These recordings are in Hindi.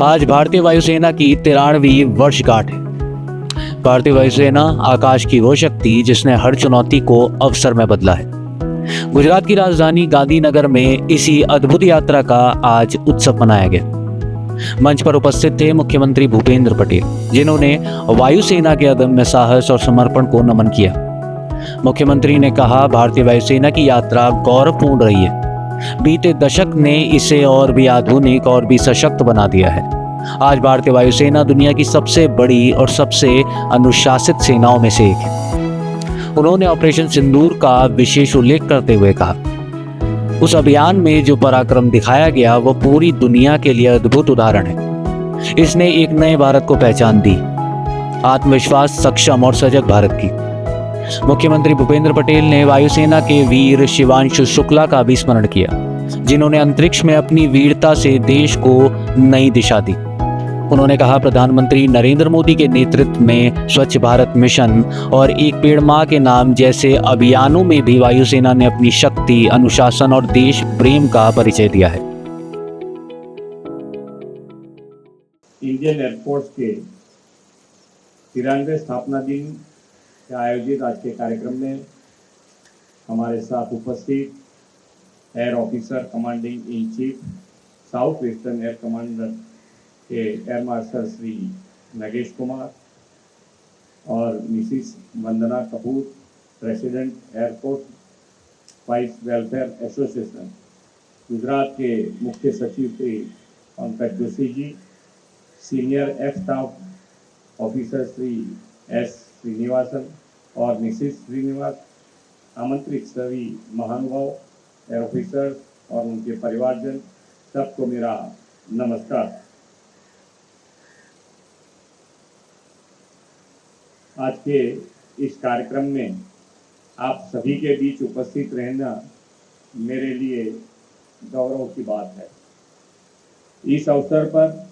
आज भारतीय वायुसेना की 93वीं वर्षगांठ है। भारतीय वायुसेना आकाश की वो शक्ति जिसने हर चुनौती को अवसर में बदला है। गुजरात की राजधानी गांधीनगर में इसी अद्भुत यात्रा का आज उत्सव मनाया गया। मंच पर उपस्थित थे मुख्यमंत्री भूपेंद्र पटेल, जिन्होंने वायुसेना के अदम्य साहस और समर्पण को नमन किया। मुख्यमंत्री ने कहा, भारतीय वायुसेना की यात्रा गौरवपूर्ण रही है। बीते दशक ने इसे और भी आधुनिक और भी सशक्त बना दिया है। आज भारतीय वायुसेना दुनिया की सबसे बड़ी और सबसे अनुशासित सेनाओं में से एक है। उन्होंने ऑपरेशन सिंदूर का विशेष उल्लेख करते हुए कहा, उस अभियान में जो पराक्रम दिखाया गया वो पूरी दुनिया के लिए अद्भुत उदाहरण है। इसने एक नए भारत को पहचान दी, आत्मविश्वास, सक्षम और सजग भारत की। मुख्यमंत्री भूपेंद्र पटेल ने वायुसेना के वीर शिवांशु शुक्ला का भी स्मरण किया, जिन्होंने अंतरिक्ष में अपनी वीरता से देश को नई दिशा दी। उन्होंने कहा, प्रधानमंत्री नरेंद्र मोदी के नेतृत्व में स्वच्छ भारत मिशन और एक पेड़ मां के नाम जैसे अभियानों में भी वायुसेना ने अपनी शक्ति, अनुशासन और देश प्रेम का परिचय दिया है। इंडियन एयरफोर्स के 93वें स्थापना दिन के आयोजित आज के कार्यक्रम में हमारे साथ उपस्थित air officer commanding in chief south western air commander के एयर मार्शल श्री नगेश कुमार और Mrs Vandana Kapoor, president air force vice welfare association, Gujarat के मुख्य सचिव Shri Pankaj Joshi ji, senior F staff officer Shri S Srinivasan और मिसिस श्रीनिवास, आमंत्रित सभी महानुभाव, एयर ऑफिसर्स और उनके परिवारजन, सबको मेरा नमस्कार। आज के इस कार्यक्रम में आप सभी के बीच उपस्थित रहना मेरे लिए गौरव की बात है। इस अवसर पर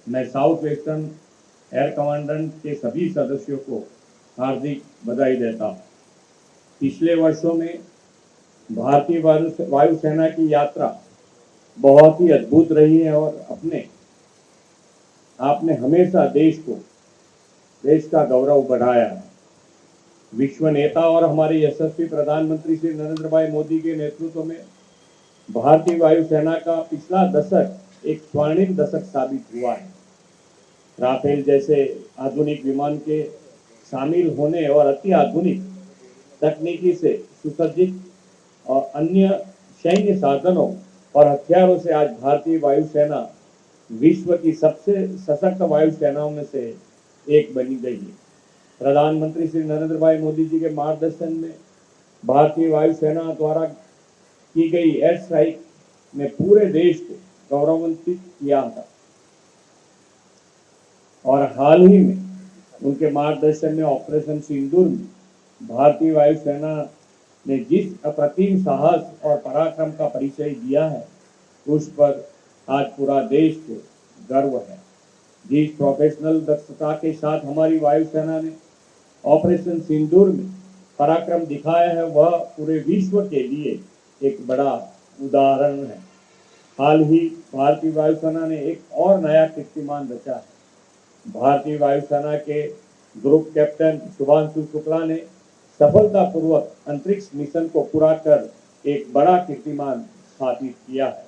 मैं साउथ वेस्टर्न एयर कमांडेंट के सभी सदस्यों को हार्दिक बधाई देता हूँ। पिछले वर्षों में भारतीय वायुसेना की यात्रा बहुत ही अद्भुत रही है और आपने हमेशा देश का गौरव बढ़ाया है। विश्व नेता और हमारे यशस्वी प्रधानमंत्री श्री नरेंद्र भाई मोदी के नेतृत्व में भारतीय वायुसेना का पिछला दशक एक स्वर्णिम दशक साबित हुआ है। राफेल जैसे आधुनिक विमान के शामिल होने और अति आधुनिक तकनीकी से सुसज्जित और अन्य सैन्य साधनों और हथियारों से आज भारतीय वायुसेना विश्व की सबसे सशक्त वायुसेनाओं में से एक बनी गई है। प्रधानमंत्री श्री नरेंद्र भाई मोदी जी के मार्गदर्शन में भारतीय वायुसेना द्वारा की गई एयर स्ट्राइक ने पूरे देश को गौरवान्वित किया था और हाल ही में उनके मार्गदर्शन में ऑपरेशन सिंदूर में भारतीय वायुसेना ने जिस अप्रतिम साहस और पराक्रम का परिचय दिया है, उस पर आज पूरा देश को गर्व है। जिस प्रोफेशनल दक्षता के साथ हमारी वायुसेना ने ऑपरेशन सिंदूर में पराक्रम दिखाया है, वह पूरे विश्व के लिए एक बड़ा उदाहरण है। हाल ही भारतीय वायुसेना ने एक और नया कीर्तिमान रचा है। भारतीय वायुसेना के ग्रुप कैप्टन शिवांशु शुक्ला ने सफलतापूर्वक अंतरिक्ष मिशन को पूरा कर एक बड़ा कीर्तिमान स्थापित किया है।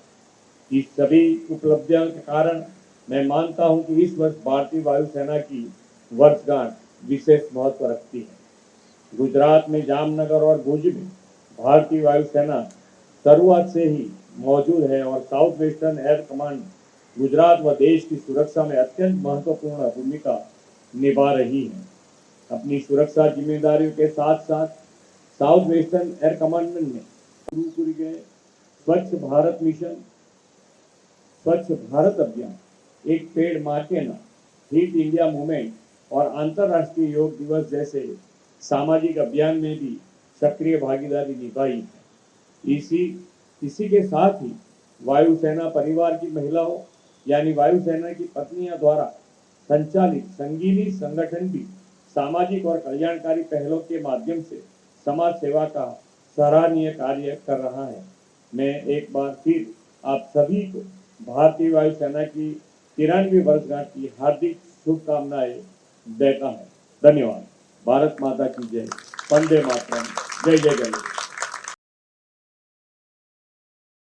इस सभी उपलब्धियों के कारण मैं मानता हूं कि इस वर्ष भारतीय वायुसेना की वर्षगांठ विशेष महत्व रखती है। गुजरात में जामनगर और भुज में भारतीय वायुसेना शुरुआत से ही मौजूद है और south western air command Gujarat व देश की सुरक्षा में अत्यंत महत्वपूर्ण भूमिका निभा रही है। अपनी सुरक्षा जिम्मेदारियों के साथ साथ साउथ वेस्टर्न एयर कमांडमेंट ने शुरू किए गए स्वच्छ भारत मिशन, स्वच्छ भारत अभियान, एक पेड़ मां के नाम, फिट इंडिया मूवमेंट और अंतर्राष्ट्रीय योग दिवस जैसे सामाजिक अभियान में भी सक्रिय भागीदारी निभाई है। इसी के साथ ही वायुसेना परिवार की महिलाओं यानी वायुसेना की पत्नियां द्वारा संचालित संगीनी संगठन भी सामाजिक और कल्याणकारी पहलों के माध्यम से समाज सेवा का सराहनीय कार्य कर रहा है। मैं एक बार फिर आप सभी को भारतीय वायुसेना की 93वीं वर्षगांठ की हार्दिक शुभकामनाएं देता है। धन्यवाद। भारत माता की जय। वंदे मातरम। जय जय गणेश।